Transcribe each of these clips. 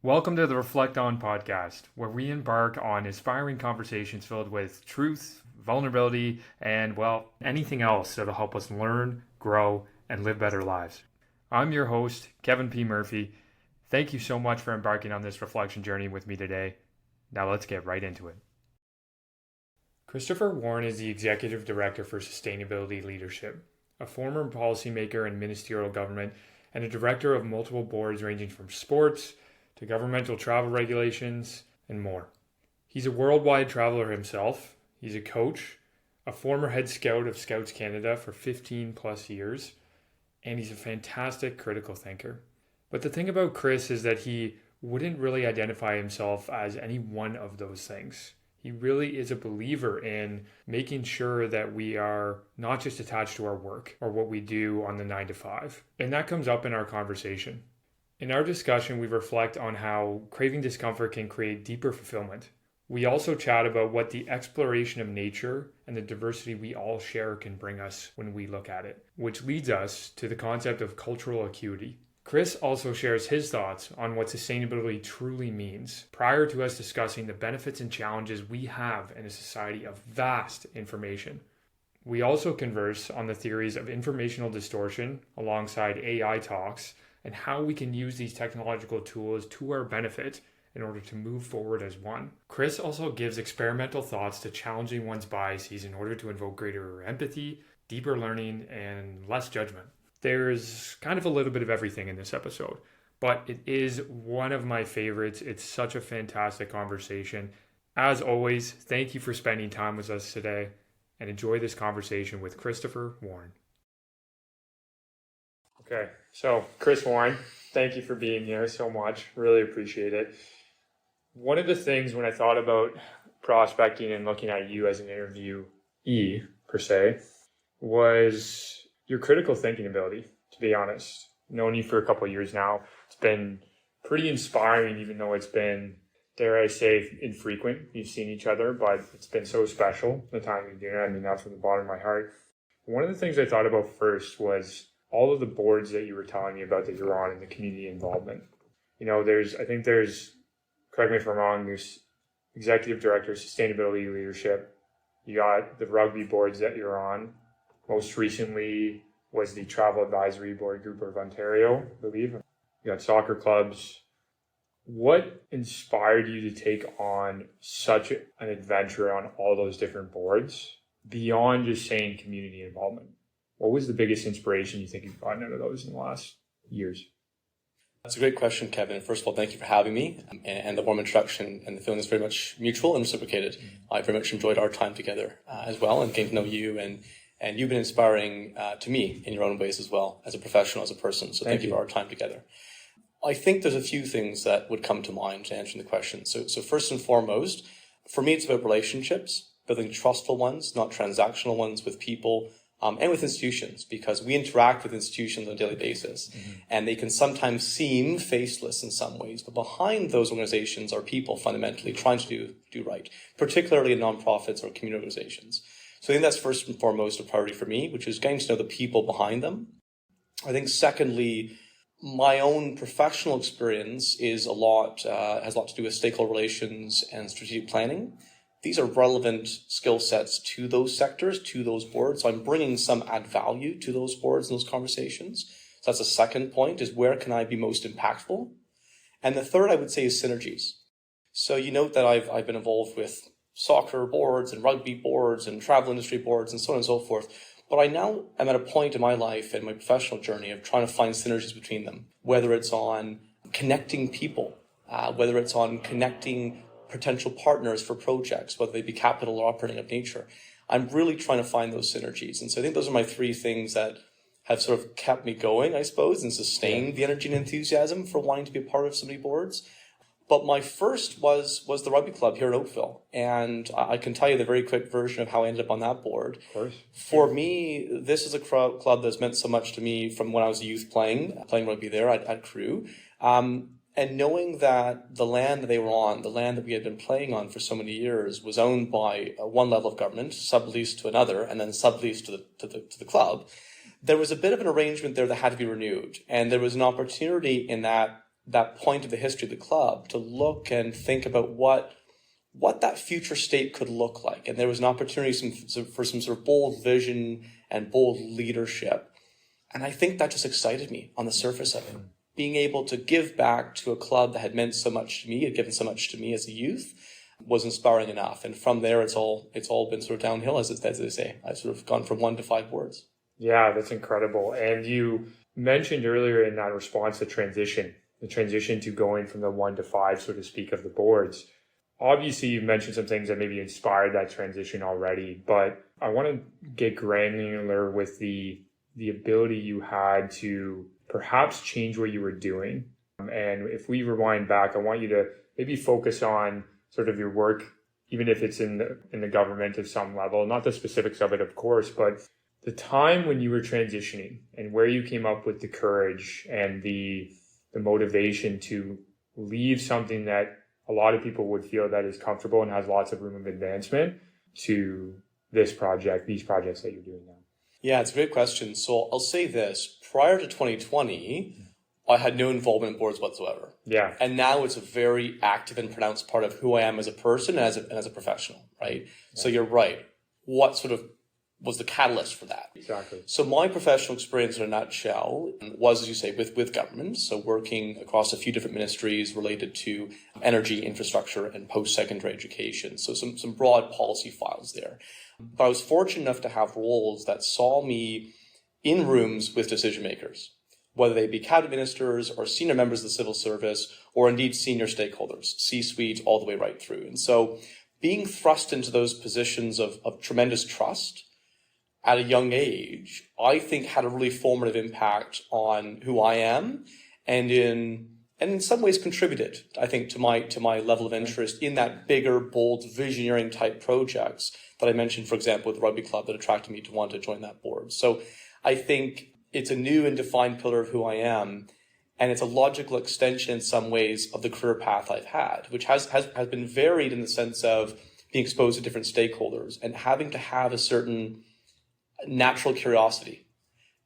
Welcome to the Reflect On podcast, where we embark on inspiring conversations filled with truth, vulnerability, and, well, anything else that'll help us learn, grow, and live better lives. I'm your host, Kevin P. Murphy. Thank you so much for embarking on this reflection journey with me today. Now let's get right into it. Christopher Warren is the Executive Director for Sustainability Leadership, a former policymaker in ministerial government, and a director of multiple boards ranging from sports to governmental travel regulations, and more. He's a worldwide traveler himself. He's a coach, a former head scout of Scouts Canada for 15 plus years, and he's a fantastic critical thinker. But the thing about Chris is that he wouldn't really identify himself as any one of those things. He really is a believer in making sure that we are not just attached to our work or what we do on the 9 to 5. And that comes up in our conversation. In our discussion, we reflect on how craving discomfort can create deeper fulfillment. We also chat about what the exploration of nature and the diversity we all share can bring us when we look at it, which leads us to the concept of cultural acuity. Chris also shares his thoughts on what sustainability truly means, prior to us discussing the benefits and challenges we have in a society of vast information. We also converse on the theories of informational distortion alongside AI talks, and how we can use these technological tools to our benefit in order to move forward as one. Chris also gives experimental thoughts to challenging one's biases in order to invoke greater empathy, deeper learning, and less judgment. There's kind of a little bit of everything in this episode, but it is one of my favorites. It's such a fantastic conversation. As always, thank you for spending time with us today, and enjoy this conversation with Christopher Warren. Okay, so Chris Warren, thank you for being here so much. Really appreciate it. One of the things when I thought about prospecting and looking at you as an interviewee, per se, was your critical thinking ability, to be honest. Known you for a couple of years now. It's been pretty inspiring, even though it's been, dare I say, infrequent. We've seen each other, but it's been so special, the time you're doing it. I mean, that's from the bottom of my heart. One of the things I thought about first was all of the boards that you were telling me about that you're on in the community involvement. You know, I think there's, correct me if I'm wrong, there's Executive Director, Sustainability Leadership. You got the rugby boards that you're on. Most recently was the Travel Advisory Board Group of Ontario, I believe. You got soccer clubs. What inspired you to take on such an adventure on all those different boards beyond just saying community involvement? What was the biggest inspiration you think you've gotten out of those in the last years? That's a great question, Kevin. First of all, thank you for having me and the warm introduction, and the feeling is very much mutual and reciprocated. I very much enjoyed our time together as well, and getting to know you, and you've been inspiring to me in your own ways as well, as a professional, as a person. So thank you for our time together. I think there's a few things that would come to mind to answering the question. So first and foremost, for me, it's about relationships, building trustful ones, not transactional ones with people, and with institutions, because we interact with institutions on a daily basis, and they can sometimes seem faceless in some ways, but behind those organizations are people fundamentally trying to do right, particularly in nonprofits or community organizations. So I think that's first and foremost a priority for me, which is getting to know the people behind them. I think secondly, my own professional experience has a lot to do with stakeholder relations and strategic planning. These are relevant skill sets to those sectors, to those boards. So I'm bringing some add value to those boards and those conversations. So that's the second point, is where can I be most impactful? And the third, I would say, is synergies. So you note that I've been involved with soccer boards and rugby boards and travel industry boards and so on and so forth. But I now am at a point in my life and my professional journey of trying to find synergies between them, whether it's on connecting people, whether it's on connecting potential partners for projects, whether they be capital or operating of nature. I'm really trying to find those synergies. And so I think those are my three things that have sort of kept me going, I suppose, and sustained the energy and enthusiasm for wanting to be a part of so many boards. But my first was the rugby club here in Oakville. And I can tell you the very quick version of how I ended up on that board. Of course. For me, this is a club that's meant so much to me from when I was a youth playing rugby there at Crew. And knowing that the land that they were on, the land that we had been playing on for so many years, was owned by one level of government, subleased to another, and then subleased to the club, there was a bit of an arrangement there that had to be renewed. And there was an opportunity in that that point of the history of the club to look and think about what that future state could look like. And there was an opportunity for some sort of bold vision and bold leadership. And I think that just excited me on the surface of it. Being able to give back to a club that had meant so much to me, had given so much to me as a youth, was inspiring enough. And from there, it's all been sort of downhill, as they say. I've sort of gone from 1 to 5 boards. Yeah, that's incredible. And you mentioned earlier in that response the transition to going from the 1 to 5, so to speak, of the boards. Obviously, you mentioned some things that maybe inspired that transition already, but I want to get granular with the ability you had to perhaps change what you were doing. And if we rewind back, I want you to maybe focus on sort of your work, even if it's in the government at some level, not the specifics of it, of course, but the time when you were transitioning and where you came up with the courage and the motivation to leave something that a lot of people would feel that is comfortable and has lots of room of advancement to these projects that you're doing now. Yeah, it's a great question. So I'll say this. Prior to 2020, I had no involvement in boards whatsoever. Yeah. And now it's a very active and pronounced part of who I am as a person and as a professional, right? Yeah. So you're right. What sort of was the catalyst for that? Exactly. So my professional experience in a nutshell was, as you say, with government. So working across a few different ministries related to energy, infrastructure, and post-secondary education. So some broad policy files there. But I was fortunate enough to have roles that saw me in rooms with decision makers, whether they be cabinet ministers or senior members of the civil service, or indeed senior stakeholders, C-suite, all the way right through. And so being thrust into those positions of tremendous trust at a young age, I think had a really formative impact on who I am, and in some ways contributed, I think, to my level of interest in that bigger, bold, visioneering type projects that I mentioned, for example, with the rugby club that attracted me to want to join that board. So I think it's a new and defined pillar of who I am, and it's a logical extension in some ways of the career path I've had, which has been varied in the sense of being exposed to different stakeholders and having to have a certain natural curiosity.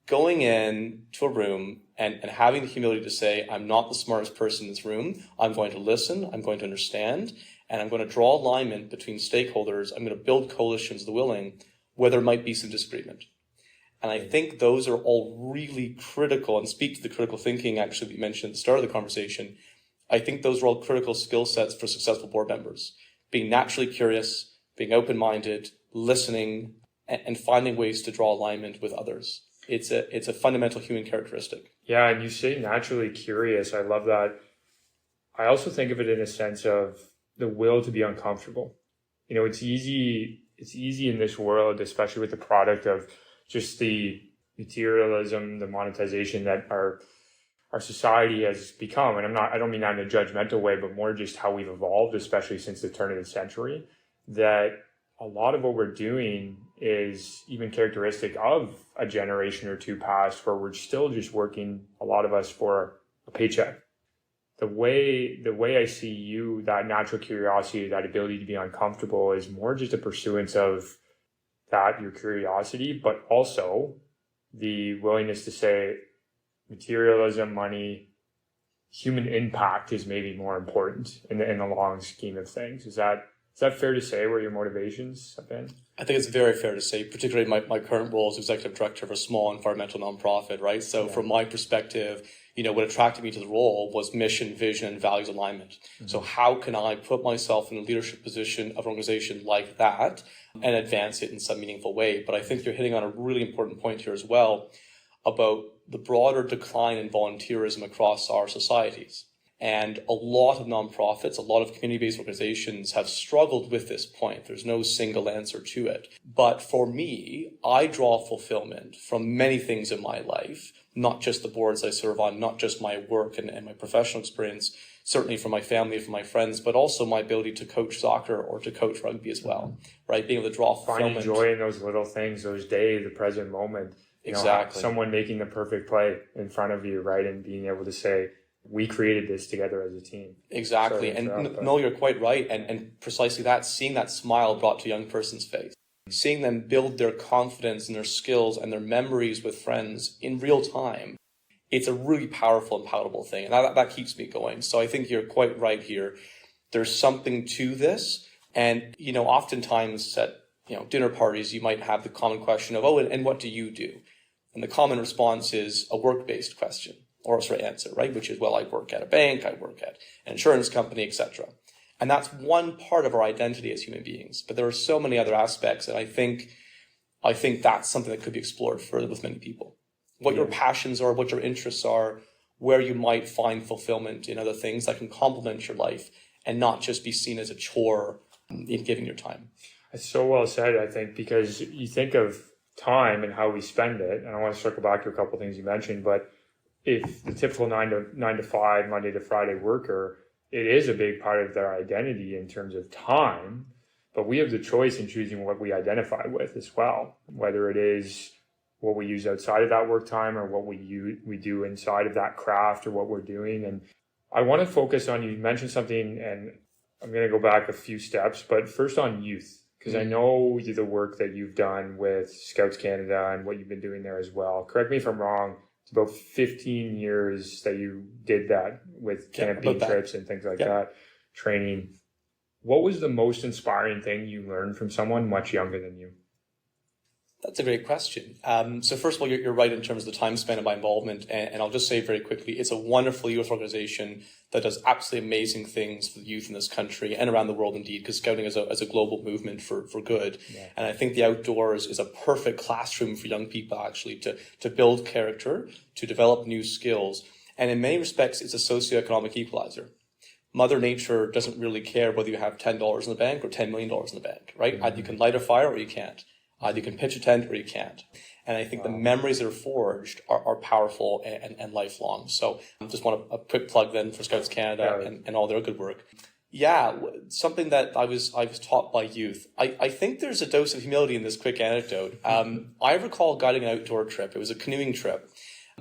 Going in to a room and having the humility to say, I'm not the smartest person in this room. I'm going to listen, I'm going to understand, and I'm going to draw alignment between stakeholders. I'm going to build coalitions of the willing where there might be some disagreement. And I think those are all really critical, and speak to the critical thinking actually that you mentioned at the start of the conversation. I think those are all critical skill sets for successful board members. Being naturally curious, being open-minded, listening, and finding ways to draw alignment with others. It's a fundamental human characteristic. Yeah, and you say naturally curious. I love that. I also think of it in a sense of the will to be uncomfortable. You know, it's easy in this world, especially with the product of just the materialism, the monetization that our society has become. And I don't mean that in a judgmental way, but more just how we've evolved, especially since the turn of the century, that a lot of what we're doing is even characteristic of a generation or two past, where we're still just working, a lot of us, for a paycheck. The way I see you, that natural curiosity, that ability to be uncomfortable, is more just a pursuance of that, your curiosity, but also the willingness to say materialism, money, human impact is maybe more important in the long scheme of things. Is that fair to say, where your motivations have been? I think it's very fair to say, particularly my current role as executive director of a small environmental nonprofit, right? So from my perspective, what attracted me to the role was mission, vision, and values alignment. Mm-hmm. So how can I put myself in a leadership position of an organization like that and advance it in some meaningful way? But I think you're hitting on a really important point here as well about the broader decline in volunteerism across our societies. And a lot of nonprofits, a lot of community-based organizations have struggled with this point. There's no single answer to it. But for me, I draw fulfillment from many things in my life, not just the boards I serve on, not just my work and my professional experience, certainly from my family, from my friends, but also my ability to coach soccer or to coach rugby as well, right? Being able to draw fulfillment. Finding joy in those little things, those days, the present moment. Exactly. Someone making the perfect play in front of you, right? And being able to say, we created this together as a team. Exactly. No, you're quite right. And precisely that, seeing that smile brought to a young person's face, seeing them build their confidence and their skills and their memories with friends in real time it's a really powerful and palatable thing. And that keeps me going. So I think you're quite right here. There's something to this. And, oftentimes at, dinner parties, you might have the common question of, and what do you do? And the common response is a work-based question or answer, right? Which is, well, I work at a bank, I work at an insurance company, etc. And that's one part of our identity as human beings. But there are so many other aspects. And I think that's something that could be explored further with many people. What your passions are, what your interests are, where you might find fulfillment in other things that can complement your life and not just be seen as a chore in giving your time. It's so well said, I think, because you think of time and how we spend it, and I want to circle back to a couple of things you mentioned, but if the typical 9 to 5, Monday to Friday worker, it is a big part of their identity in terms of time, but we have the choice in choosing what we identify with as well, whether it is what we use outside of that work time or what we do inside of that craft or what we're doing. And I want to focus on, you mentioned something, and I'm going to go back a few steps, but first on youth, because I know the work that you've done with Scouts Canada and what you've been doing there as well. Correct me if I'm wrong. It's about 15 years that you did that with camping trips and things like that, training. What was the most inspiring thing you learned from someone much younger than you? That's a great question. So first of all, you're right in terms of the time spent and my involvement. And I'll just say very quickly, it's a wonderful youth organization that does absolutely amazing things for the youth in this country and around the world indeed, because Scouting is a global movement for good. Yeah. And I think the outdoors is a perfect classroom for young people actually to build character, to develop new skills. And in many respects, it's a socioeconomic equalizer. Mother Nature doesn't really care whether you have $10 in the bank or $10 million in the bank, right? Either you can light a fire or you can't. You can pitch a tent or you can't. And I think the memories that are forged are powerful and lifelong. So I just want a quick plug then for Scouts Canada and all their good work. Yeah, something that I was taught by youth. I think there's a dose of humility in this quick anecdote. I recall guiding an outdoor trip. It was a canoeing trip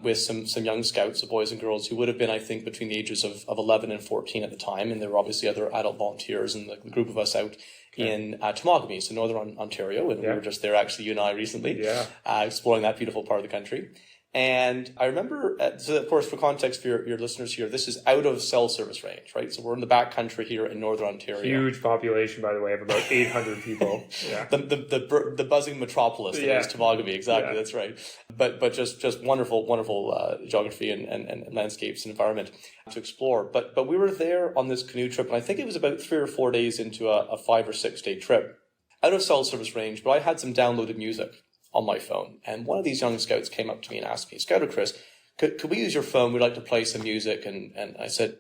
with some young scouts, boys and girls who would have been, I think, between the ages of 11 and 14 at the time. And there were obviously other adult volunteers and the group of us out in Temagami, so Northern Ontario. And we were just there, actually, you and I recently, exploring that beautiful part of the country. And I remember, so of course, for context for your listeners here, this is out of cell service range, right? So we're in the back country here in Northern Ontario. Huge population, by the way, of about 800 people. Yeah. The buzzing metropolis that is Temagami, exactly, that's right. But just wonderful geography and landscapes and environment to explore. But we were there on this canoe trip, and I think it was about 3 or 4 days into a 5 or 6 day trip. Out of cell service range, but I had some downloaded music on my phone. And one of these young scouts came up to me and asked me, "Scouter Chris, could we use your phone? We'd like to play some music." And I said,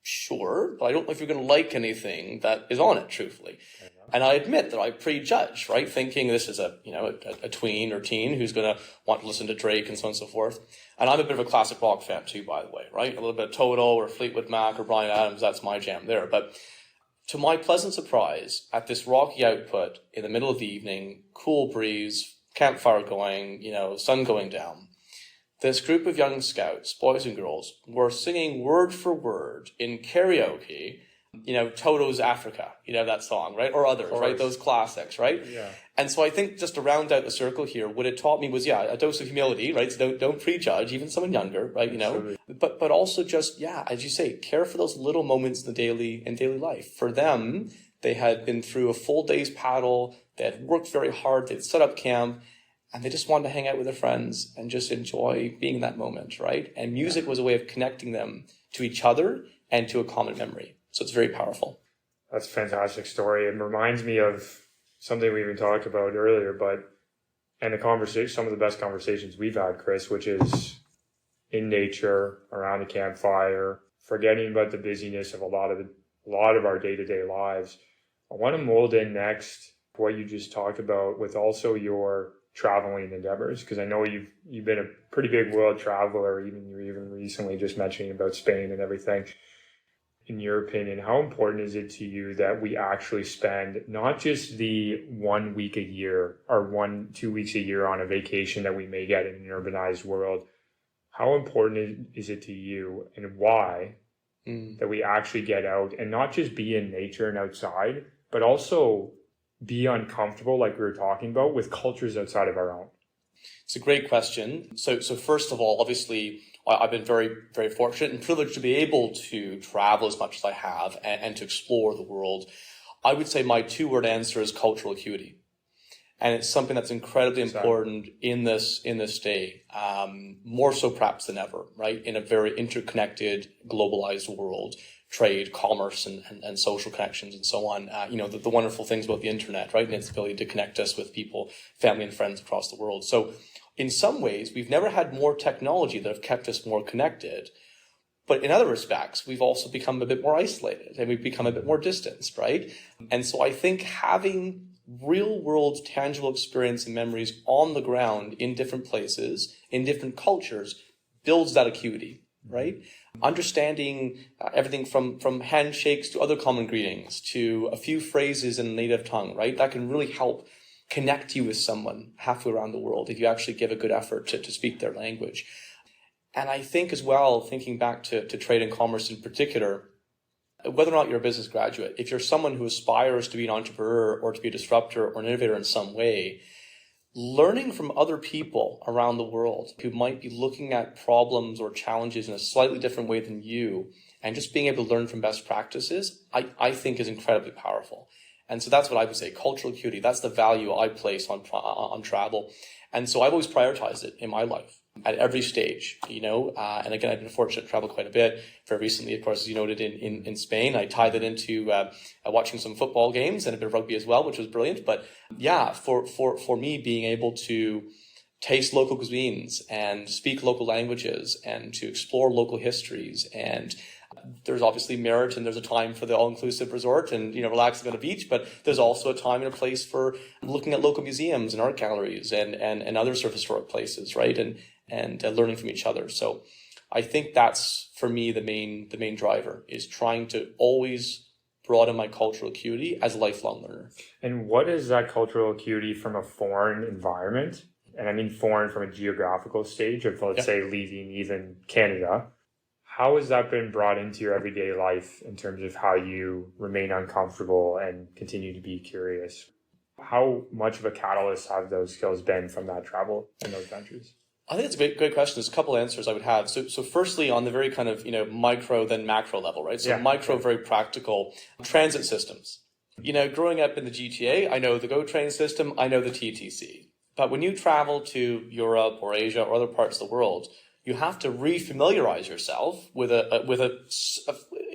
"Sure, but I don't know if you're going to like anything that is on it, truthfully." And I admit that I prejudge, right? Thinking this is a tween or teen who's going to want to listen to Drake and so on and so forth. And I'm a bit of a classic rock fan too, by the way, right? A little bit of Toto or Fleetwood Mac or Bryan Adams, that's my jam there. But to my pleasant surprise, at this rocky output in the middle of the evening, cool breeze, campfire going, sun going down, this group of young scouts, boys and girls, were singing word for word in karaoke, Toto's Africa, that song, right? Or others, right? Those classics, right? Yeah. And so I think just to round out the circle here, what it taught me was, a dose of humility, right? So don't prejudge, even someone younger, right? But also just, as you say, care for those little moments in daily life. For them, they had been through a full day's paddle. They had worked very hard. They'd set up camp, and they just wanted to hang out with their friends and just enjoy being in that moment, right? And music was a way of connecting them to each other and to a common memory. So it's very powerful. That's a fantastic story. It reminds me of something we even talked about earlier, and some of the best conversations we've had, Chris, which is in nature, around a campfire, forgetting about the busyness of a lot of our day-to-day lives. I want to mold in next what you just talked about with also your traveling endeavors, because I know you've been a pretty big world traveler. You were even recently just mentioning about Spain and everything. In your opinion, how important is it to you that we actually spend not just the 1 week a year or 2 weeks a year on a vacation that we may get in an urbanized world? How important is it to you, and why, that we actually get out and not just be in nature and outside, but also be uncomfortable, like we were talking about, with cultures outside of our own? It's a great question. So first of all, obviously, I've been very, very fortunate and privileged to be able to travel as much as I have and to explore the world. I would say my two-word answer is cultural acuity. And it's something that's incredibly important in this day, more so perhaps than ever, right? In a very interconnected, globalized world, trade, commerce, and social connections and so on. The wonderful things about the internet, right? And its ability to connect us with people, family and friends across the world. So in some ways, we've never had more technology that have kept us more connected. But in other respects, we've also become a bit more isolated and we've become a bit more distanced, right? And so I think having real world tangible experience and memories on the ground in different places, in different cultures, builds that acuity, right? Understanding everything from handshakes to other common greetings to a few phrases in a native tongue, right? That can really help connect you with someone halfway around the world if you actually give a good effort to speak their language. And I think as well, thinking back to trade and commerce in particular, whether or not you're a business graduate, if you're someone who aspires to be an entrepreneur or to be a disruptor or an innovator in some way, learning from other people around the world who might be looking at problems or challenges in a slightly different way than you, and just being able to learn from best practices, I think is incredibly powerful. And so that's what I would say, cultural acuity. That's the value I place on travel. And so I've always prioritized it in my life at every stage, and again, I've been fortunate to travel quite a bit. Very recently, of course, as you noted, in Spain, I tied it into watching some football games and a bit of rugby as well, which was brilliant. But yeah, for me, being able to taste local cuisines and speak local languages and to explore local histories, and there's obviously merit and there's a time for the all-inclusive resort and, relaxing on a beach, but there's also a time and a place for looking at local museums and art galleries and other sort of historic places, right? And learning from each other. So I think that's, for me, the main driver is trying to always broaden my cultural acuity as a lifelong learner. And what is that cultural acuity from a foreign environment? And I mean foreign from a geographical stage of, let's say, leaving even Canada. How has that been brought into your everyday life in terms of how you remain uncomfortable and continue to be curious? How much of a catalyst have those skills been from that travel in those countries? I think it's a great question. There's a couple answers I would have. So firstly, on the very kind of, micro then macro level, right? So micro, very practical transit systems. Growing up in the GTA, I know the GO train system, I know the TTC. But when you travel to Europe or Asia or other parts of the world, you have to refamiliarize yourself with a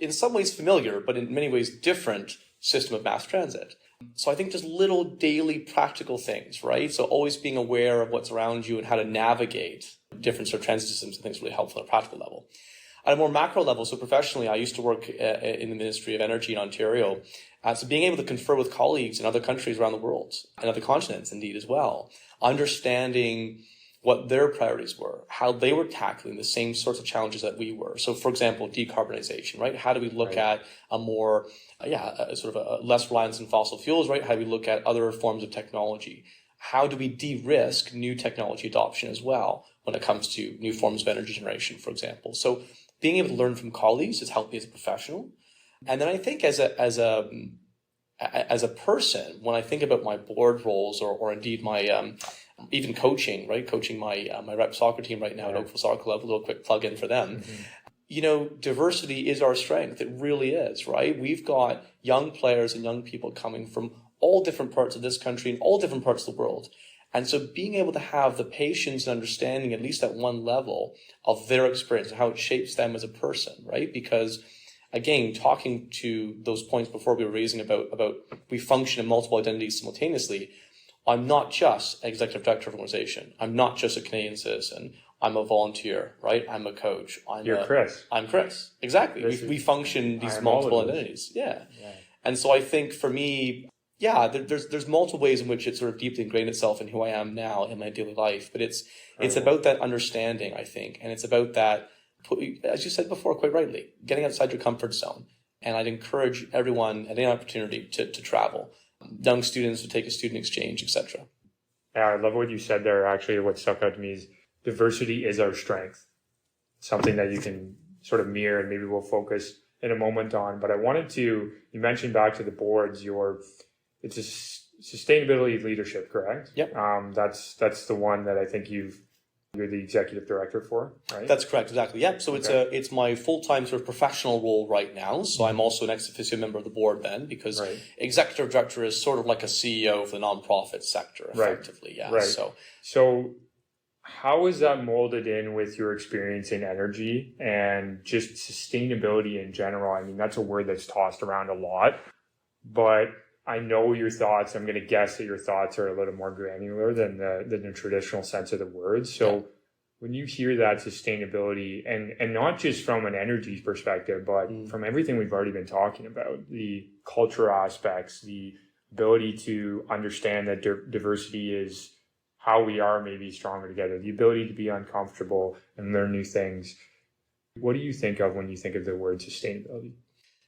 in some ways familiar, but in many ways different system of mass transit. So I think just little daily practical things, right? So always being aware of what's around you and how to navigate different sort of transit systems, I think is really helpful at a practical level. At a more macro level, so professionally, I used to work in the Ministry of Energy in Ontario. So being able to confer with colleagues in other countries around the world, and other continents indeed as well, understanding what their priorities were, how they were tackling the same sorts of challenges that we were. So, for example, decarbonization, right? How do we look at a more, sort of a less reliance on fossil fuels, right? How do we look at other forms of technology? How do we de-risk new technology adoption as well when it comes to new forms of energy generation, for example? So being able to learn from colleagues has helped me as a professional. And then I think as a person, when I think about my board roles or indeed my even coaching, right? Coaching my rep soccer team right now at Oakville Soccer Club, a little quick plug in for them. Diversity is our strength. It really is, right? We've got young players and young people coming from all different parts of this country and all different parts of the world. And so being able to have the patience and understanding, at least at one level, of their experience and how it shapes them as a person, right? Because again, talking to those points before we were raising about we function in multiple identities simultaneously. I'm not just an executive director of an organization. I'm not just a Canadian citizen. I'm a volunteer, right? I'm a coach. You're Chris. I'm Chris. Exactly. We function these multiple identities. Yeah. And so I think for me, there's multiple ways in which it sort of deeply ingrained itself in who I am now in my daily life. But it's about that understanding, I think. And it's about that, as you said before, quite rightly, getting outside your comfort zone. And I'd encourage everyone at any opportunity to travel. Young students to take a student exchange, etc. Yeah, I love what you said there. Actually, what stuck out to me is diversity is our strength. Something that you can sort of mirror, and maybe we'll focus in a moment on. But I wanted to, you mentioned back to the boards, it's a sustainability leadership, correct? Yep. That's the one that I think you've you're the executive director for, right? That's correct, exactly. Yeah. So it's my full-time sort of professional role right now. So I'm also an ex officio member of the board then, because executive director is sort of like a CEO of the nonprofit sector, effectively. Yeah. Right. So how is that molded in with your experience in energy and just sustainability in general? I mean, that's a word that's tossed around a lot, but I know your thoughts. I'm going to guess that your thoughts are a little more granular than the traditional sense of the word. So when you hear that sustainability, and not just from an energy perspective, but from everything we've already been talking about, the cultural aspects, the ability to understand that diversity is how we are maybe stronger together, the ability to be uncomfortable and learn new things. What do you think of when you think of the word sustainability?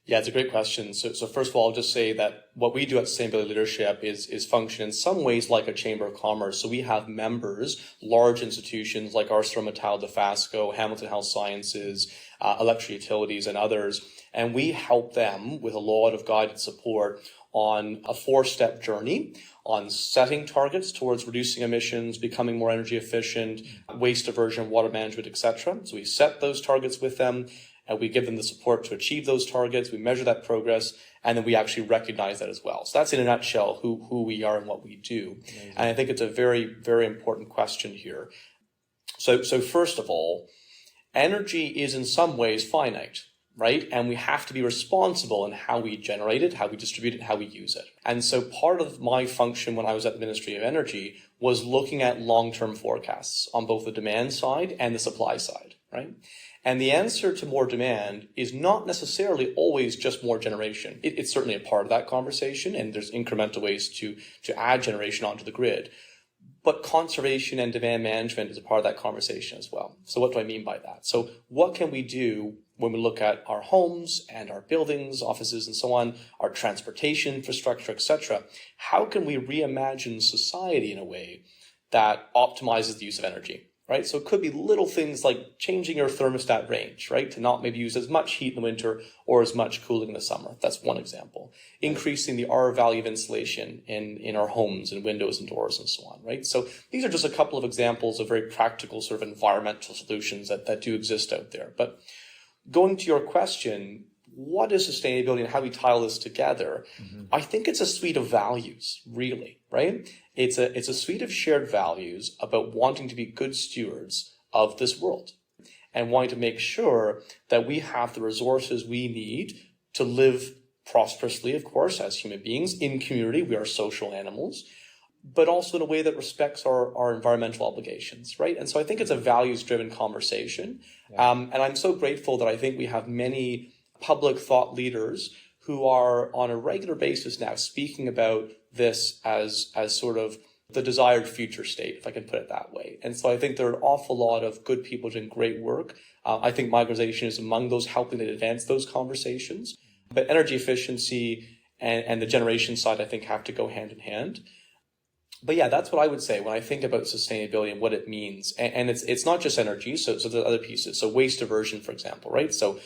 Yeah, it's a great question. So first of all, I'll just say that what we do at Sustainability Leadership is function in some ways like a chamber of commerce. So we have members, large institutions like ArcelorMittal, Dofasco, Hamilton Health Sciences, Electric Utilities, and others. And we help them with a lot of guided support on a 4-step journey on setting targets towards reducing emissions, becoming more energy efficient, waste diversion, water management, etc. So we set those targets with them, and we give them the support to achieve those targets. We measure that progress, and then we actually recognize that as well. So that's in a nutshell who we are and what we do. Amazing. And I think it's a very, very important question here. So first of all, energy is in some ways finite, right? And we have to be responsible in how we generate it, how we distribute it, how we use it. And so part of my function when I was at the Ministry of Energy was looking at long-term forecasts on both the demand side and the supply side, right? And the answer to more demand is not necessarily always just more generation. It's certainly a part of that conversation, and there's incremental ways to add generation onto the grid. But conservation and demand management is a part of that conversation as well. So what do I mean by that? So what can we do when we look at our homes and our buildings, offices, and so on, our transportation infrastructure, etc.? How can we reimagine society in a way that optimizes the use of energy? Right? So it could be little things like changing your thermostat range, right? To not maybe use as much heat in the winter or as much cooling in the summer. That's one example. Increasing the R value of insulation in our homes and windows and doors and so on, right? So these are just a couple of examples of very practical sort of environmental solutions that do exist out there. But going to your question, what is sustainability and how we tie this together? I think it's a suite of values, really, right? It's a suite of shared values about wanting to be good stewards of this world and wanting to make sure that we have the resources we need to live prosperously, of course, as human beings in community. We are social animals, but also in a way that respects our environmental obligations, right? And so I think it's a values-driven conversation. Yeah. And I'm so grateful that I think we have many public thought leaders who are on a regular basis now speaking about this as sort of the desired future state, if I can put it that way. And so I think there are an awful lot of good people doing great work. I think my organization is among those helping to advance those conversations. But energy efficiency and the generation side, I think, have to go hand in hand. But yeah, that's what I would say when I think about sustainability and what it means. And it's not just energy, so there's other pieces. So waste diversion, for example, right? So,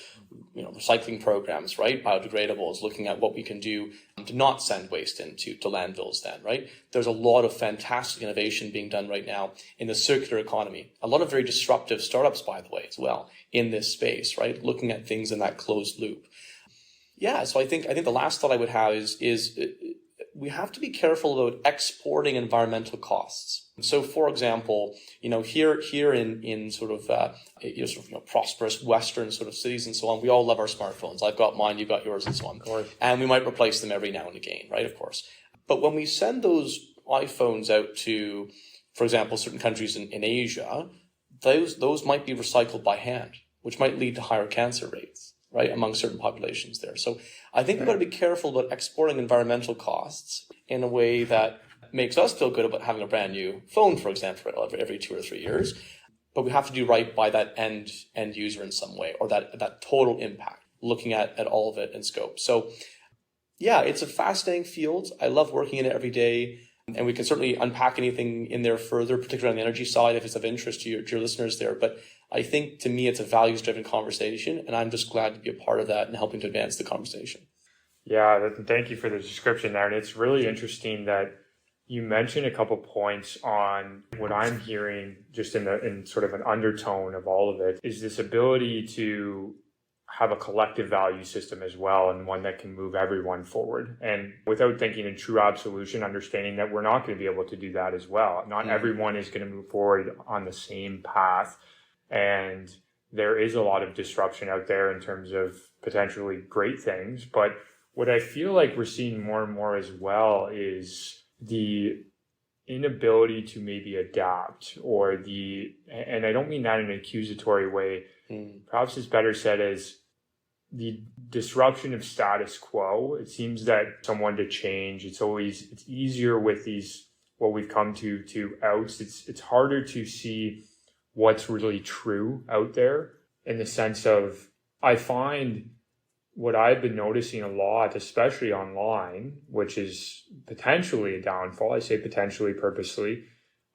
recycling programs, right? Biodegradables, looking at what we can do to not send waste into landfills then, right? There's a lot of fantastic innovation being done right now in the circular economy. A lot of very disruptive startups, by the way, as well, in this space, right? Looking at things in that closed loop. Yeah, so I think the last thought I would have is we have to be careful about exporting environmental costs. So, for example, here in sort of prosperous Western sort of cities and so on, we all love our smartphones. I've got mine, you've got yours, and so on. And we might replace them every now and again, right? Of course. But when we send those iPhones out to, for example, certain countries in Asia, those might be recycled by hand, which might lead to higher cancer rates, right, among certain populations there. So I think we've got to be careful about exporting environmental costs in a way that makes us feel good about having a brand new phone, for example, every 2 or 3 years. But we have to do right by that end user in some way, or that total impact, looking at all of it in scope. So yeah, it's a fascinating field. I love working in it every day. And we can certainly unpack anything in there further, particularly on the energy side, if it's of interest to your listeners there. But I think, to me, it's a values-driven conversation, and I'm just glad to be a part of that and helping to advance the conversation. Yeah, thank you for the description there. And it's really interesting that You mentioned a couple points on what I'm hearing just in sort of an undertone of all of it is this ability to have a collective value system as well, and one that can move everyone forward. And without thinking in true absolution, understanding that we're not going to be able to do that as well. Not everyone is going to move forward on the same path. And there is a lot of disruption out there in terms of potentially great things. But what I feel like we're seeing more and more as well is the inability to maybe adapt, or and I don't mean that in an accusatory way. Perhaps it's better said as the disruption of status quo. It seems that someone to change, it's easier with these, what we've come to outs. It's harder to see what's really true out there, in the sense of, I find what I've been noticing a lot, especially online, which is potentially a downfall, I say potentially purposely,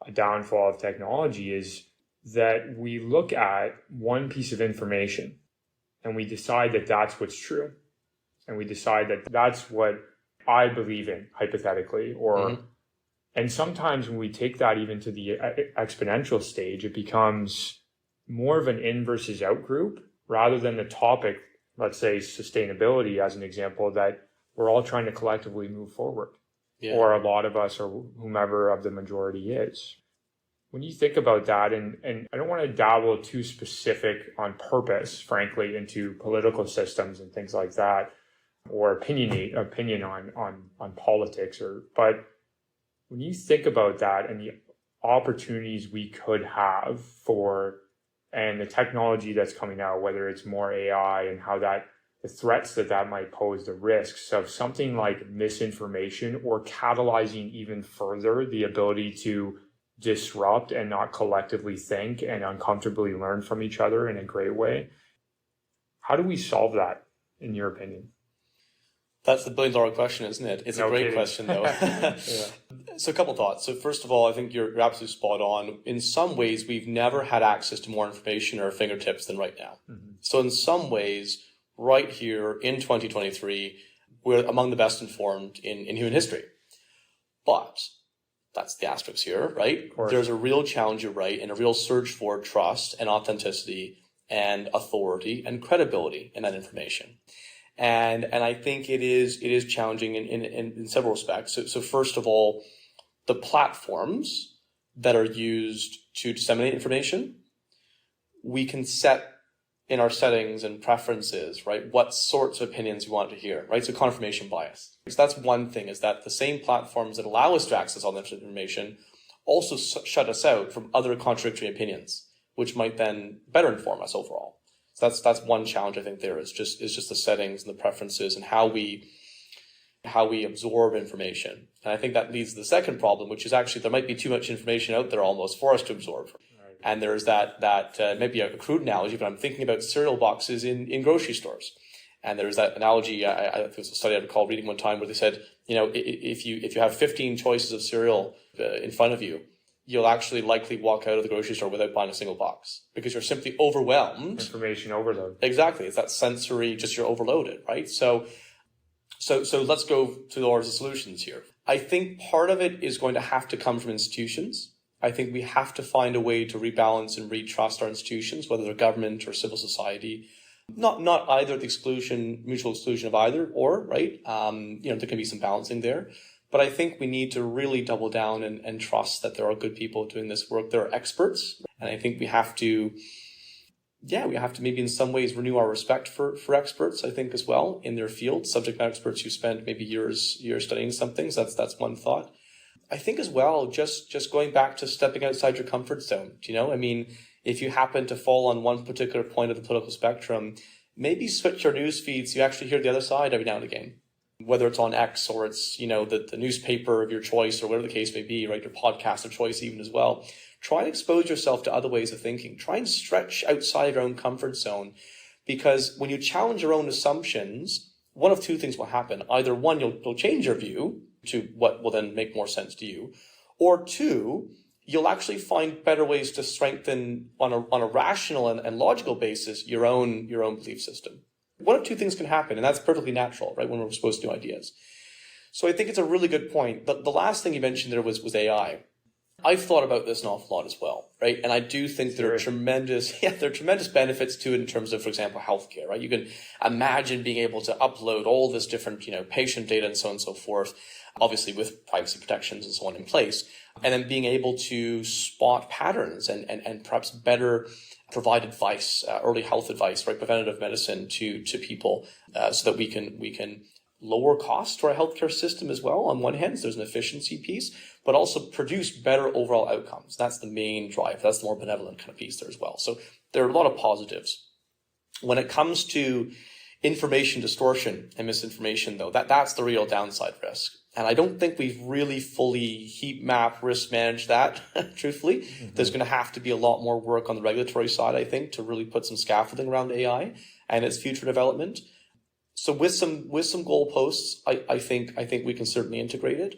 a downfall of technology, is that we look at one piece of information and we decide that that's what's true. And we decide that that's what I believe in, hypothetically, or and sometimes when we take that even to the exponential stage, it becomes more of an in versus out group rather than the topic, let's say sustainability as an example, that we're all trying to collectively move forward, or a lot of us, or whomever of the majority is. When you think about that, and I don't want to dabble too specific on purpose, frankly, into political systems and things like that, or opinion on politics, but when you think about that and the opportunities we could have and the technology that's coming out, whether it's more AI and how the threats that might pose, the risks of something like misinformation, or catalyzing even further the ability to disrupt and not collectively think and uncomfortably learn from each other in a great way. How do we solve that, in your opinion? That's the $1 billion question, isn't it? It's a great question, though. So a couple thoughts. So first of all, I think you're absolutely spot on. In some ways, we've never had access to more information at our fingertips than right now. So in some ways, right here in 2023, we're among the best informed in human history. But that's the asterisks here, right? There's a real challenge, you're right, and a real search for trust and authenticity and authority and credibility in that information. And I think it is challenging in several respects. So first of all, the platforms that are used to disseminate information, we can set in our settings and preferences, right, what sorts of opinions we want to hear, right? So confirmation bias. So that's one thing, is that the same platforms that allow us to access all that information also shut us out from other contradictory opinions, which might then better inform us overall. So that's one challenge I think there is just the settings and the preferences and how we absorb information. And I think that leads to the second problem, which is actually there might be too much information out there almost for us to absorb. Right. And there's that maybe a crude analogy, but I'm thinking about cereal boxes in grocery stores. And there's that analogy, I think it was a study I recall reading one time where they said, if you have 15 choices of cereal in front of you, you'll actually likely walk out of the grocery store without buying a single box because you're simply overwhelmed. Information overload. Exactly. It's that sensory, just you're overloaded, right? So let's go towards the solutions here. I think part of it is going to have to come from institutions. I think we have to find a way to rebalance and retrust our institutions, whether they're government or civil society. Not either the mutual exclusion of either or, right? There can be some balancing there. But I think we need to really double down and trust that there are good people doing this work. There are experts. And I think we have to maybe in some ways renew our respect for experts, I think, as well, in their field, subject matter experts who spend maybe years studying something. So that's one thought. I think as well, just going back to stepping outside your comfort zone. I mean, if you happen to fall on one particular point of the political spectrum, maybe switch your news feeds. You actually hear the other side every now and again. Whether it's on X or it's, the newspaper of your choice or whatever the case may be, right? Your podcast of choice even as well. Try and expose yourself to other ways of thinking. Try and stretch outside your own comfort zone, because when you challenge your own assumptions, one of two things will happen. Either one, you'll change your view to what will then make more sense to you, or two, you'll actually find better ways to strengthen on a rational and logical basis your own belief system. One of two things can happen, and that's perfectly natural, right, when we're exposed to new ideas. So I think it's a really good point. The last thing you mentioned there was AI. I've thought about this an awful lot as well, right? And I do think there are tremendous benefits to it in terms of, for example, healthcare, right? You can imagine being able to upload all this different, patient data and so on and so forth, obviously with privacy protections and so on in place, and then being able to spot patterns and perhaps better provide advice, early health advice, right? Preventative medicine to people, so that we can lower costs to our healthcare system as well. On one hand, so there's an efficiency piece, but also produce better overall outcomes. That's the main drive. That's the more benevolent kind of piece there as well. So there are a lot of positives. When it comes to information distortion and misinformation, though, that's the real downside risk. And I don't think we've really fully heat map risk managed that, truthfully. Mm-hmm. There's going to have to be a lot more work on the regulatory side, I think, to really put some scaffolding around AI and its future development. So with some goalposts, I think we can certainly integrate it,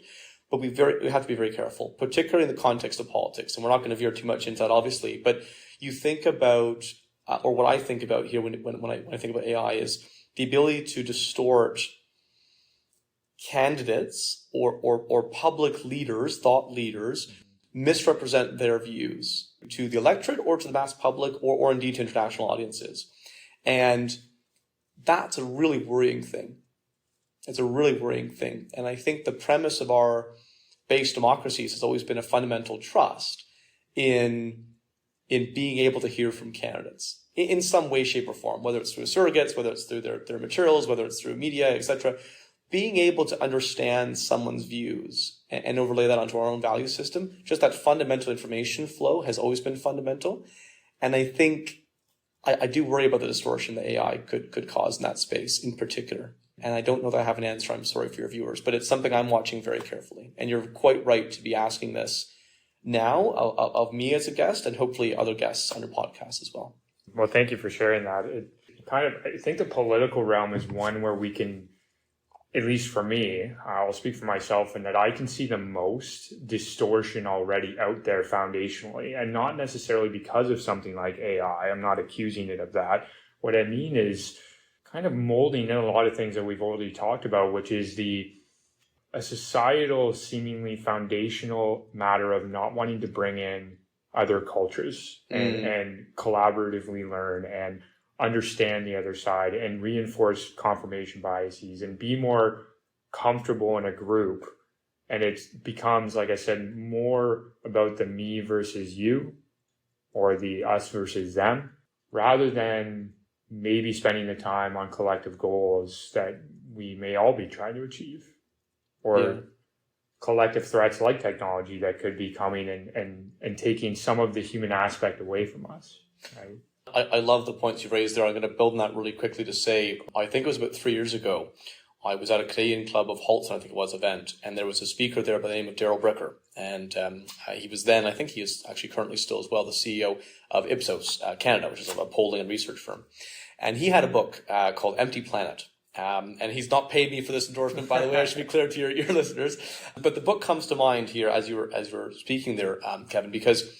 but we have to be very careful, particularly in the context of politics. And we're not going to veer too much into that, obviously. But you think about, or what I think about here when I think about AI is the ability to distort candidates or public leaders, thought leaders, misrepresent their views to the electorate or to the mass public or indeed to international audiences, and that's a really worrying thing. It's a really worrying thing. And I think the premise of our base democracies has always been a fundamental trust in being able to hear from candidates in some way, shape, or form, whether it's through surrogates, whether it's through their materials, whether it's through media, etc. Being able to understand someone's views and overlay that onto our own value system, just that fundamental information flow has always been fundamental. And I think I do worry about the distortion that AI could cause in that space in particular. And I don't know that I have an answer. I'm sorry for your viewers, but it's something I'm watching very carefully. And you're quite right to be asking this now of me as a guest and hopefully other guests on your podcast as well. Well, thank you for sharing that. I think the political realm is one where we can, at least for me, I'll speak for myself, in that I can see the most distortion already out there foundationally, and not necessarily because of something like AI. I'm not accusing it of that. What I mean is kind of molding in a lot of things that we've already talked about, which is a societal, seemingly foundational matter of not wanting to bring in other cultures and collaboratively learn and understand the other side and reinforce confirmation biases and be more comfortable in a group. And it becomes, like I said, more about the me versus you or the us versus them, rather than maybe spending the time on collective goals that we may all be trying to achieve, or collective threats like technology that could be coming and taking some of the human aspect away from us, right? I love the points you raised there. I'm going to build on that really quickly to say, I think it was about 3 years ago, I was at a Canadian Club of Halton, I think it was, event, and there was a speaker there by the name of Daryl Bricker. And he was then, I think he is actually currently still as well, the CEO of Ipsos Canada, which is a polling and research firm. And he had a book called Empty Planet. And he's not paid me for this endorsement, by the way. I should be clear to your listeners. But the book comes to mind here as you were speaking there, Kevin, because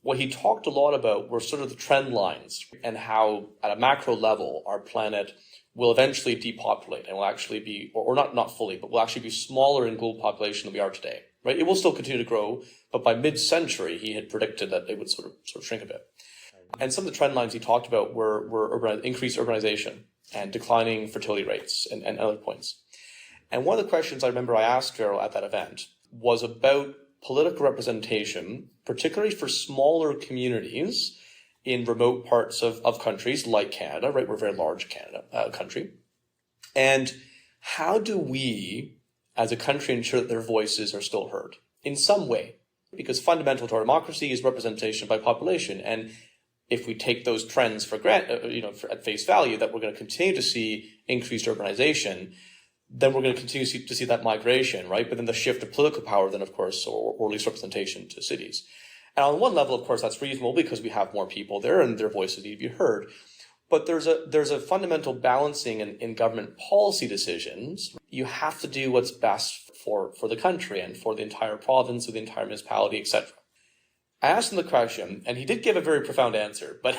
what he talked a lot about were sort of the trend lines and how at a macro level, our planet will eventually depopulate and will actually be, or not fully, but will actually be smaller in global population than we are today, right? It will still continue to grow, but by mid-century, he had predicted that it would sort of shrink a bit. And some of the trend lines he talked about were increased urbanization and declining fertility rates and other points. And one of the questions I remember I asked Daryl at that event was about political representation, particularly for smaller communities in remote parts of countries like Canada, right? We're a very large country. And how do we, as a country, ensure that their voices are still heard in some way? Because fundamental to our democracy is representation by population. And if we take those trends for granted, at face value, that we're going to continue to see increased urbanization, then we're going to continue to see that migration, right? But then the shift of political power, then of course, or at least representation to cities. And on one level, of course, that's reasonable because we have more people there and their voices need to be heard. But there's a fundamental balancing in government policy decisions. You have to do what's best for the country and for the entire province or the entire municipality, etc. I asked him the question, and he did give a very profound answer, but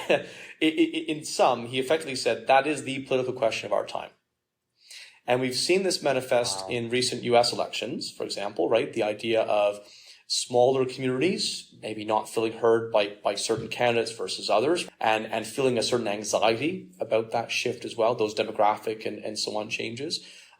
in sum, he effectively said that is the political question of our time. And we've seen this manifest in recent US elections, for example, right? The idea of smaller communities, maybe not feeling heard by certain candidates versus others, and feeling a certain anxiety about that shift as well, those demographic and so on changes.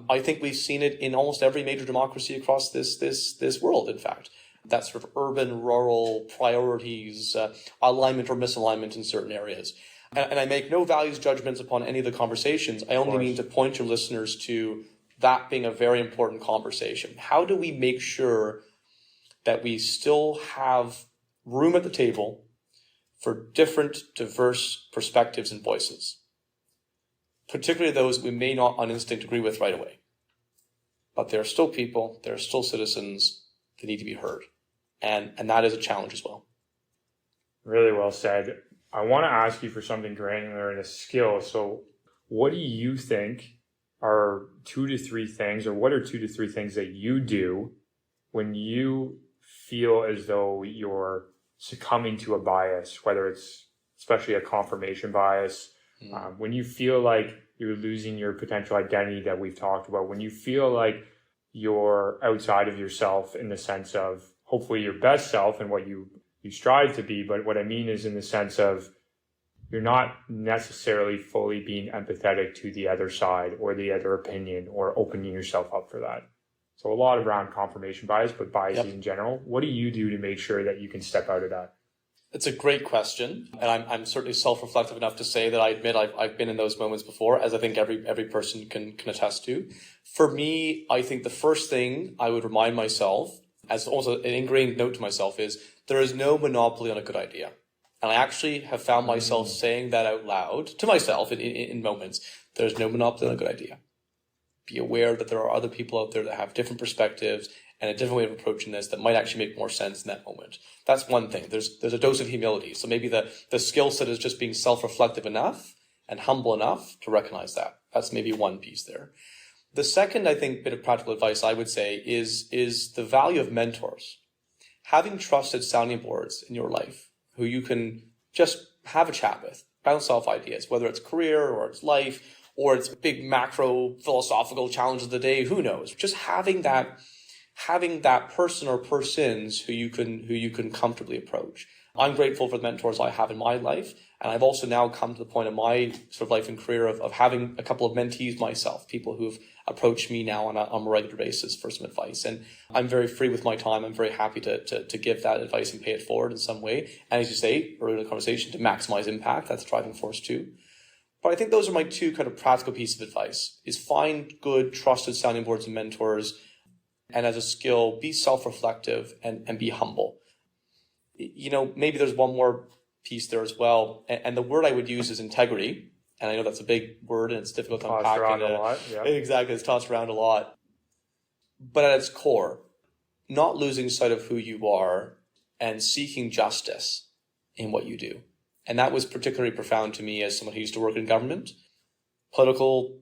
I think we've seen it in almost every major democracy across this world, in fact. That sort of urban, rural priorities, alignment or misalignment in certain areas. And I make no values judgments upon any of the conversations. I only mean to point your listeners to that being a very important conversation. How do we make sure that we still have room at the table for different, diverse perspectives and voices, particularly those we may not on instinct agree with right away? But there are still people, there are still citizens that need to be heard. And that is a challenge as well. Really well said. I want to ask you for something granular and a skill. So what do you think are 2 to 3 things, or what are 2 to 3 things that you do when you feel as though you're succumbing to a bias, whether it's especially a confirmation bias, when you feel like you're losing your potential identity that we've talked about, when you feel like you're outside of yourself in the sense of hopefully your best self and what you strive to be, but what I mean is in the sense of you're not necessarily fully being empathetic to the other side or the other opinion or opening yourself up for that. So a lot around confirmation bias, but biases in general. What do you do to make sure that you can step out of that? It's a great question. And I'm certainly self-reflective enough to say that I admit I've been in those moments before, as I think every person can attest to. For me, I think the first thing I would remind myself, as also an ingrained note to myself, is there is no monopoly on a good idea. And I actually have found myself saying that out loud to myself in moments. There's no monopoly on a good idea. Be aware that there are other people out there that have different perspectives and a different way of approaching this that might actually make more sense in that moment. That's one thing. There's a dose of humility. So maybe the skill set is just being self-reflective enough and humble enough to recognize that. That's maybe one piece there. The second, I think, bit of practical advice I would say is the value of mentors. Having trusted sounding boards in your life who you can just have a chat with, bounce off ideas, whether it's career or it's life or it's big macro philosophical challenge of the day, who knows? Just having that person or persons who you can comfortably approach. I'm grateful for the mentors I have in my life. And I've also now come to the point in my sort of life and career of having a couple of mentees myself, people who've approached me now on a regular basis for some advice. And I'm very free with my time. I'm very happy to give that advice and pay it forward in some way. And as you say, earlier in the conversation, to maximize impact, that's a driving force too. But I think those are my 2 kind of practical pieces of advice, is find good, trusted sounding boards and mentors. And as a skill, be self-reflective and be humble. You know, maybe there's one more piece there as well. And the word I would use is integrity. And I know that's a big word and it's difficult to unpack. Tossed around a lot. Yeah. Exactly. It's tossed around a lot. But at its core, not losing sight of who you are and seeking justice in what you do. And that was particularly profound to me as someone who used to work in government. Political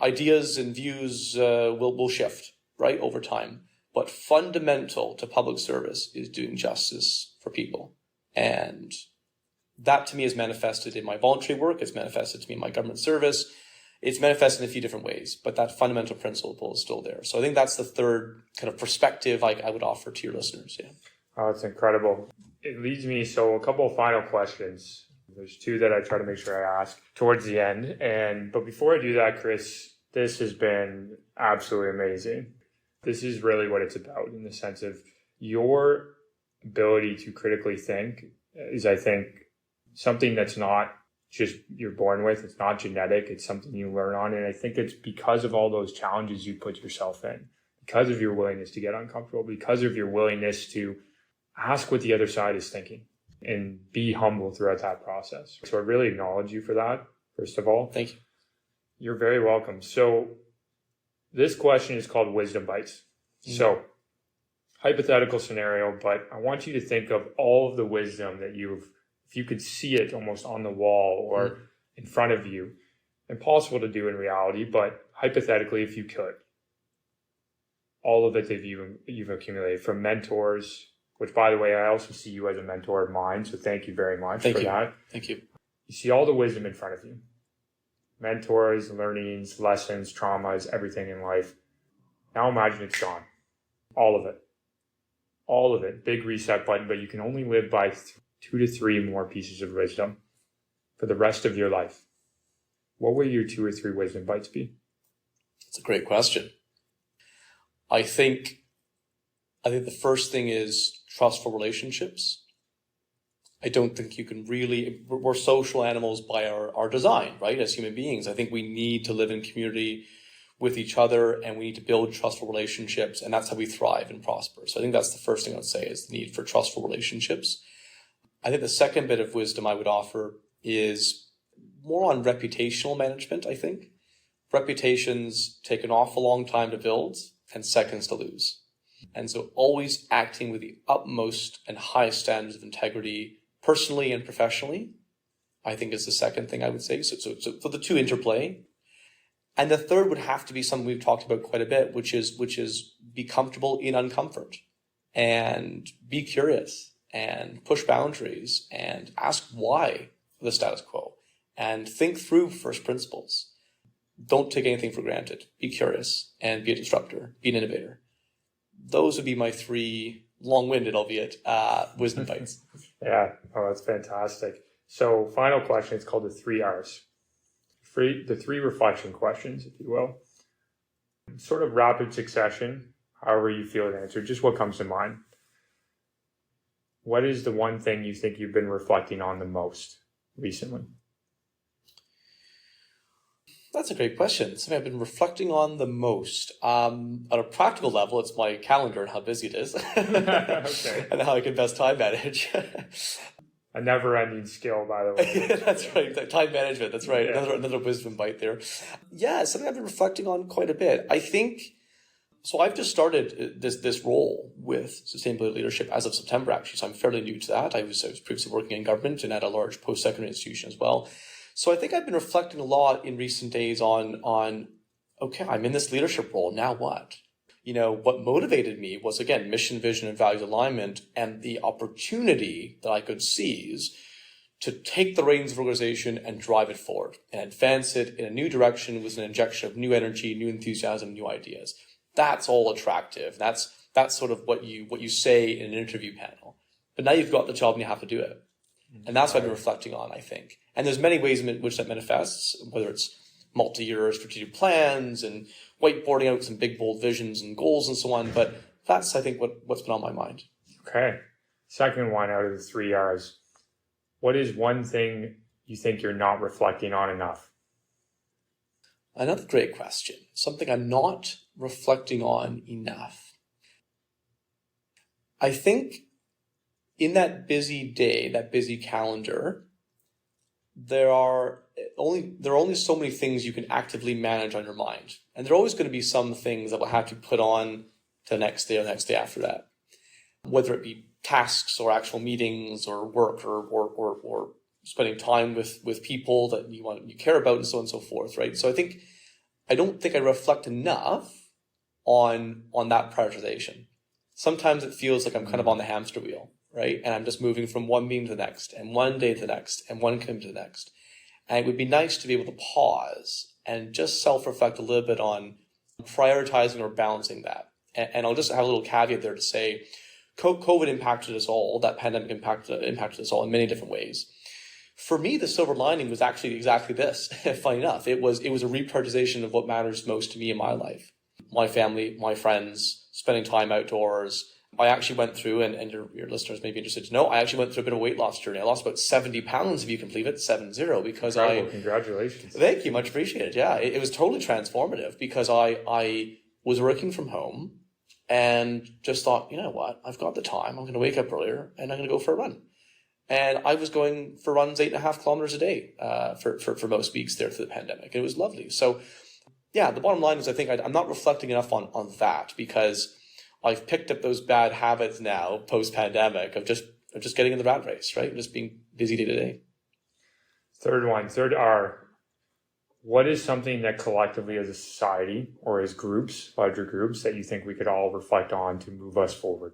ideas and views will shift, right, over time. But fundamental to public service is doing justice for people. And that to me is manifested in my voluntary work. It's manifested to me in my government service. It's manifested in a few different ways, but that fundamental principle is still there. So I think that's the third kind of perspective I would offer to your listeners. Yeah. Oh, that's incredible. It leads me, so a couple of final questions. There's 2 that I try to make sure I ask towards the end. But before I do that, Chris, this has been absolutely amazing. This is really what it's about, in the sense of your ability to critically think is, I think, something that's not just you're born with. It's not genetic. It's something you learn on. And I think it's because of all those challenges you put yourself in, because of your willingness to get uncomfortable, because of your willingness to ask what the other side is thinking and be humble throughout that process. So I really acknowledge you for that, first of all. Thank you. You're very welcome. So this question is called Wisdom Bites. So hypothetical scenario, but I want you to think of all of the wisdom that if you could see it almost on the wall or in front of you. Impossible to do in reality, but hypothetically, if you could. All of it that you've accumulated from mentors, which, by the way, I also see you as a mentor of mine, so thank you very much for that. Thank you. You see all the wisdom in front of you. mentors, learnings, lessons, traumas, everything in life. Now imagine it's gone. All of it. All of it. Big reset button, but you can only live by 2 to 3 more pieces of wisdom for the rest of your life. What will your 2 or 3 wisdom bites be? It's a great question. I think the first thing is trustful relationships. I don't think you can really, we're social animals by our design, right? As human beings, I think we need to live in community with each other, and we need to build trustful relationships, and that's how we thrive and prosper. So I think that's the first thing I would say, is the need for trustful relationships. I think the second bit of wisdom I would offer is more on reputational management, I think. Reputations take an awful long time to build and seconds to lose. And so always acting with the utmost and highest standards of integrity, personally and professionally, I think is the second thing I would say. So for the two interplay. And the third would have to be something we've talked about quite a bit, which is be comfortable in uncomfort and be curious and push boundaries and ask why the status quo and think through first principles. Don't take anything for granted. Be curious and be a disruptor, be an innovator. Those would be my 3 long-winded, albeit, wisdom bites. Yeah. Oh, that's fantastic. So final question, it's called the 3 R's. The 3 reflection questions, if you will. Sort of rapid succession, however you feel to answer, just what comes to mind. What is the one thing you think you've been reflecting on the most recently? That's a great question. Something I've been reflecting on the most. At a practical level, it's my calendar and how busy it is. Okay. And how I can best time manage. A never-ending skill, by the way. That's right. Time management. That's right. Yeah. Another wisdom bite there. Yeah, something I've been reflecting on quite a bit. I think, so I've just started this role with sustainability leadership as of September, actually. So I'm fairly new to that. I was previously working in government and at a large post-secondary institution as well. So I think I've been reflecting a lot in recent days on, okay, I'm in this leadership role. Now what? What motivated me was, again, mission, vision, and values alignment, and the opportunity that I could seize to take the reins of organization and drive it forward and advance it in a new direction with an injection of new energy, new enthusiasm, new ideas. That's all attractive. That's sort of what you say in an interview panel. But now you've got the job and you have to do it. And that's what I've been reflecting on, I think. And there's many ways in which that manifests, whether it's multi-year strategic plans and whiteboarding out some big, bold visions and goals and so on. But that's, I think, what's been on my mind. Okay. Second one out of the 3 R's. What is one thing you think you're not reflecting on enough? Another great question. Something I'm not reflecting on enough. I think in that busy day, that busy calendar, there are only so many things you can actively manage on your mind. And there are always going to be some things that will have to put on to the next day or the next day after that. Whether it be tasks or actual meetings or work or spending time with people that you care about and so on and so forth, right? So I don't think I reflect enough on that prioritization. Sometimes it feels like I'm kind of on the hamster wheel, right? And I'm just moving from one meeting to the next and one day to the next and one commitment to the next. And it would be nice to be able to pause and just self-reflect a little bit on prioritizing or balancing that. And I'll just have a little caveat there to say, COVID impacted us all. That pandemic impacted us all in many different ways. For me, the silver lining was actually exactly this. Funny enough, it was a reprioritization of what matters most to me in my life. My family, my friends, spending time outdoors. I actually went through, and your listeners may be interested to know, I actually went through a bit of a weight loss journey. I lost about 70 pounds, if you can believe it, 70, because Congratulations. Thank you, much appreciated. Yeah, it was totally transformative because I was working from home and just thought, you know what, I've got the time. I'm going to wake up earlier and I'm going to go for a run. And I was going for runs 8.5 kilometers a day for most weeks there through the pandemic. And it was lovely. So yeah, the bottom line is I think I'm not reflecting enough on that because I've picked up those bad habits now post-pandemic of just getting in the rat race, right? Just being busy day to day. Third R. What is something that collectively as a society or as groups, larger groups, that you think we could all reflect on to move us forward?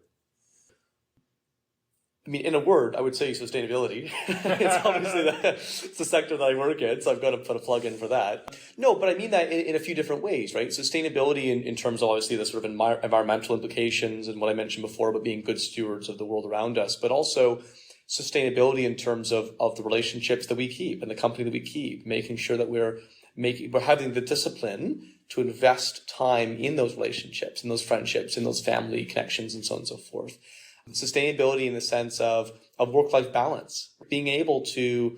I mean, in a word, I would say sustainability. It's obviously it's the sector that I work in, so I've got to put a plug in for that. No, but I mean that in a few different ways, right? Sustainability in terms of obviously the sort of environmental implications and what I mentioned before about being good stewards of the world around us, but also sustainability in terms of the relationships that we keep and the company that we keep, making sure that we're having the discipline to invest time in those relationships, in those friendships, in those family connections, and so on and so forth. Sustainability in the sense of work-life balance, being able to,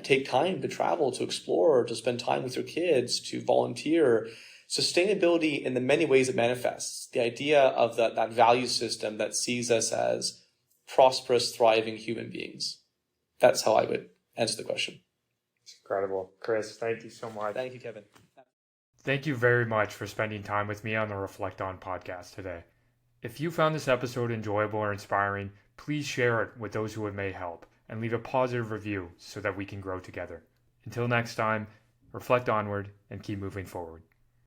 take time to travel, to explore, to spend time with your kids, to volunteer. Sustainability in the many ways it manifests, the idea of that value system that sees us as prosperous, thriving human beings. That's how I would answer the question. It's incredible. Chris, thank you so much. Thank you, Kevin. Thank you very much for spending time with me on the Reflect On podcast today. If you found this episode enjoyable or inspiring, please share it with those who it may help and leave a positive review so that we can grow together. Until next time, reflect onward and keep moving forward.